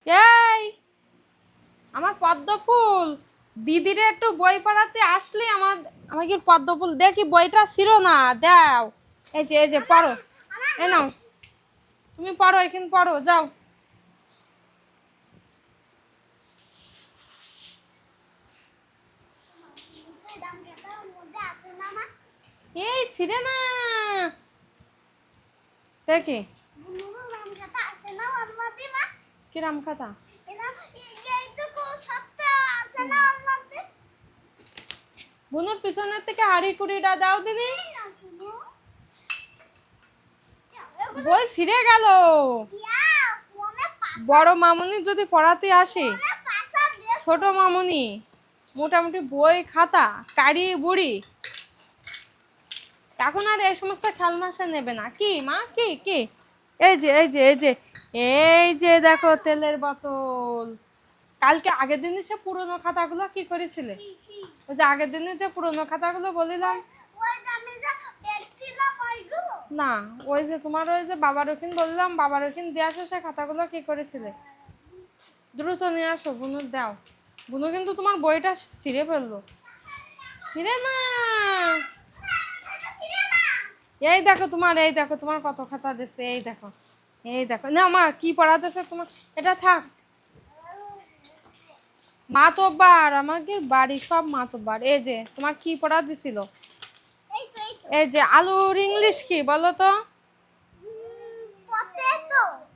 এই আমার পদ্ম ফুল দিদিরে একটু বই পড়াতে আসলে আমাকে পদ্ম ফুল দেখি বইটা ছিল না দাও। এই যে পড়ো। এ নাও তুমি পড়ো, এখানে পড়ো যাও। এই ছিড়ে না দেখি কিরাম খাতা বুনুর পিছনের থেকে হাড়ি কুড়িটা দাও দিদি। বই ছিঁড়ে গেল। বড় মামুনি যদি পড়াতে আসে, ছোট মামুনি মোটামুটি বই খাতা কারি বুড়ি এখন আর এই সমস্ত খেলনা সে নেবে না। কি মা কি কি এই যে দেখো তেলের বোতল। কালকে আগের দিনে সে পুরোনো খাতাগুলো কি করেছিলে? ওই যে আগের দিনে যে পুরোনো খাতাগুলো বলিলাম না, ওই যে তোমার ওই যে বাবার ওখানে বললাম বাবার ওখানে দিয়ে আসো, সে খাতাগুলো কি করেছিলে? দ্রুত নিয়ে আসো, বুনুর দাও। বুনু কিন্তু তোমার বইটা ছিঁড়ে ফেললো। ছিঁড়ে না, এই দেখো তোমার কত খাতা দিচ্ছে। এই দেখো না মা কি পড়াতেছে তোমার। এটা থাক। মাতব্বার, আমাকে বাড়ি সব মাতব্বার। এই যে তোমার কি পড়া দিছিল? এই যে আলুর ইংলিশ কি বলো তো?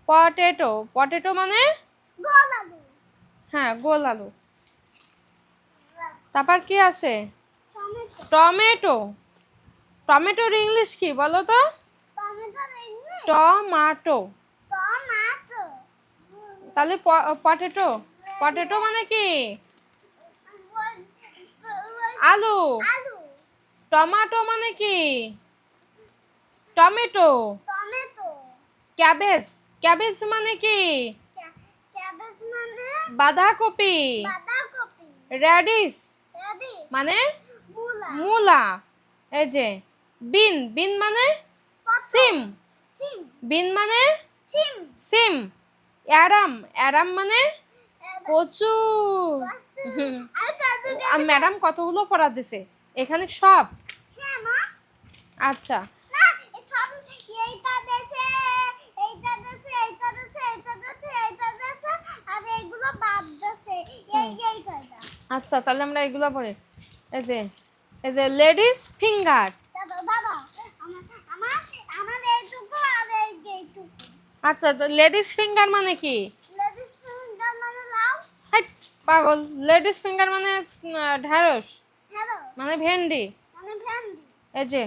পটেটো। পটেটো মানে হ্যাঁ গোল আলু। তারপর কি আছে? টমেটো। টমেটোর ইংলিশ কি বলো তো? টমাটো। তাহলে পটেটো। পটেটো মানে কি? আলু। টমাটো মানে কি? টমেটো। ক্যাবেজ। ক্যাবেজ মানে কি? বাঁধাকপি। রেডিশ মানে মূলা। এই যে বিন। বিন মানে সিম। বিন মানে সিম। অ্যারাম। অ্যারাম মানে কচু। ম্যাডাম কতগুলো পড়া দিছে এখানে সব? আচ্ছা আচ্ছা তাহলে আমরা এগুলো পড়ি। এই যে লেডিস ফিঙ্গার। আচ্ছা তো লেডিস ফিঙ্গার মানে কি? হাই পাগল, লেডিস ফিঙ্গার মানে ঢ্যাঁড়স মানে ভেন্ডি। এই যে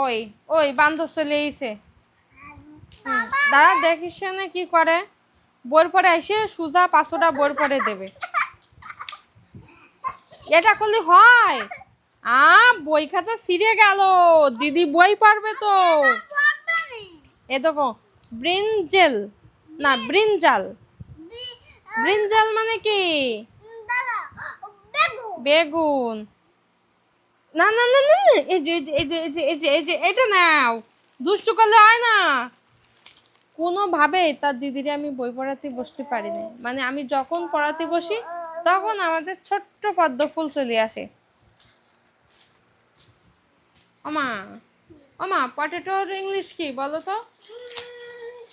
ওই ওই বান্ধব চলে এসে দাঁড়া দেখিস না কি করে। বই পড়ে এসে সুজা 500টা বই পড়ে দেবে। এটা করলে হয়? বই খাতা ছিঁড়ে গেল। দিদি বই পারবে তো। এ দেখো ব্রিনজেল না ব্রিনজাল। ব্রিনজাল মানে কি? বেগুন। না না না না এই যে এটা নাও। দুষ্টু করলে হয় না। কোনোভাবে তার দিদিরে আমি বই পড়াতে বসতে পারি না। মানে আমি যখন পড়াতে বসি তখন আমাদের ছোট্ট পদ্ম ফুল চলে আসে। ওমা পটেটোর ইংলিশ কি বলো তো?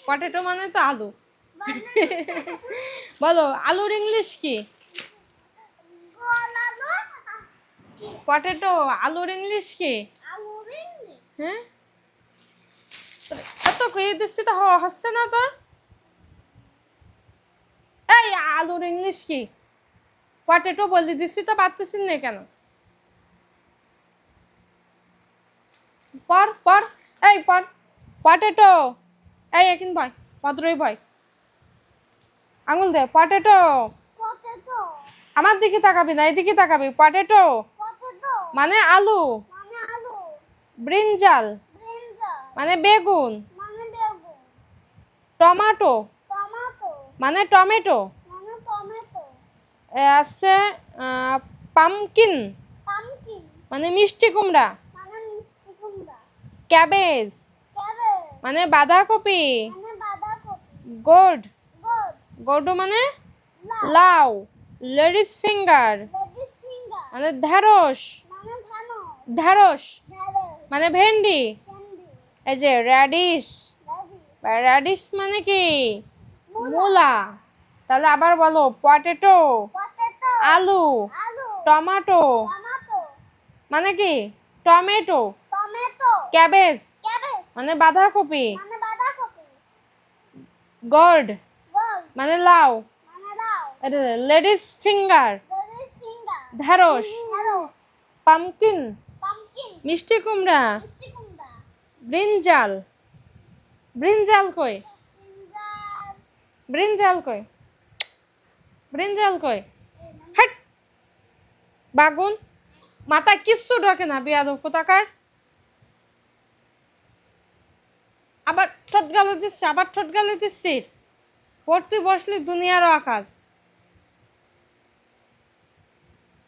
পটেটো মানে তো আলু। বলো আলুর ইংলিশ কি? পটেটো। আলুর ইংলিশ কি? হ্যাঁ এত কয়ে দিচ্ছি তো হচ্ছে না তোর। এই আলুর ইংলিশ কি? পটেটো বলে দিচ্ছি তো পারতেছিস না কেন? পড় পড় এই পড়। পটেটো। এই এখন ভয় ভদ্রই ভয় আঙুল দে। পটেটো। আমার দিকে তাকাবি না, এদিকে তাকাবি। পটেটো মানে আলু। ব্রিনজাল মানে বেগুন। টমাটো মানে টমেটো। আছে পামকিন মানে মিষ্টি কুমড়া। ক্যাবেজ মানে বাঁধাকপি। গোড গৌড মানে লাউ। লেডিস ফিঙ্গার লেডিস ফিঙ্গার মানে ঢেঁড়স। মানে ধানো ঢেঁড়স ঢেঁড়স মানে ভেন্ডি। ক্যান্ডি এই যে র্যাডিশ, লেডিস র্যাডিশ মানে কি মূলা। তাহলে আবার বলো পটেটো, পটেটো আলু, আলু টমেটো টমেটো মানে কি টমেটো, টমেটো ক্যাবেজ ক্যাবেজ মানে বাঁধাকপি, মানে বাঁধাকপি গর্ড গোল মানে লাউ, মানে লাউ লেডিস ফিঙ্গার লেডিস ফিঙ্গার ঢেঁড়স, ঢেঁড়স পামকিন পামকিন মিষ্টি কুমড়া, মিষ্টি কুমড়া ব্রিনজাল। ব্রিনজাল কই? ব্রিঞ্জাল ব্রিনজাল কই? ব্রিনজাল কই? হাট! বাগুন মাথায় কিচ্ছু ঢোকে না, বিয়াদব কোথাকার। আবার ঠোঁট গালে দিচ্ছে, আবার ঠোঁট গালে দিচ্ছি। পড়তে বসলি দুনিয়ার আকাশ।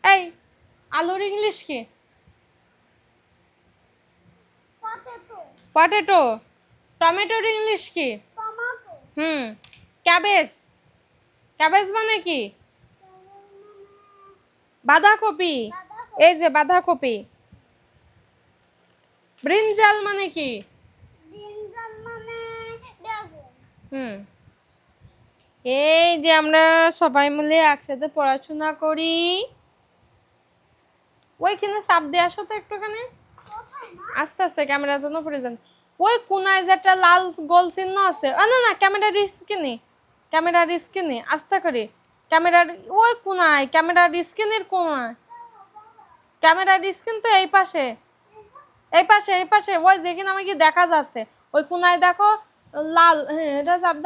এই আলুর ইংলিশ কি? Potato potato. টমেটোর ইংলিশ কি? Tomato cabbage. ক্যাবেজ মানে কি বাঁধাকপি। এই যে বাঁধাকপি। ব্রিনজাল মানে কি? ব্রিঞ্জাল মানে বেগুন হুম এই যে আমরা সবাই মিলে একসাথে পড়াশোনা করি। ওইখানে চাপ দিয়ে আসো তো একটুখানি, কোথায় মা আস্তে আস্তে ক্যামেরার জন্য পড়ে যান। ওই কোনায় যে একটা লাল গোল চিহ্ন আছে, না না ক্যামেরার স্ক্রিনে, ক্যামেরার স্ক্রিনে আস্তে করে। ক্যামেরার ওই কোনায়, ক্যামেরার স্ক্রিনের কোনায়। ক্যামেরার স্ক্রিন তো এই পাশে, এই পাশে, এই পাশে। ওই যেখানে আমাকে দেখা যাচ্ছে ওই কোনায় দেখো লাল। হ্যাঁ এটা চাপ দাও।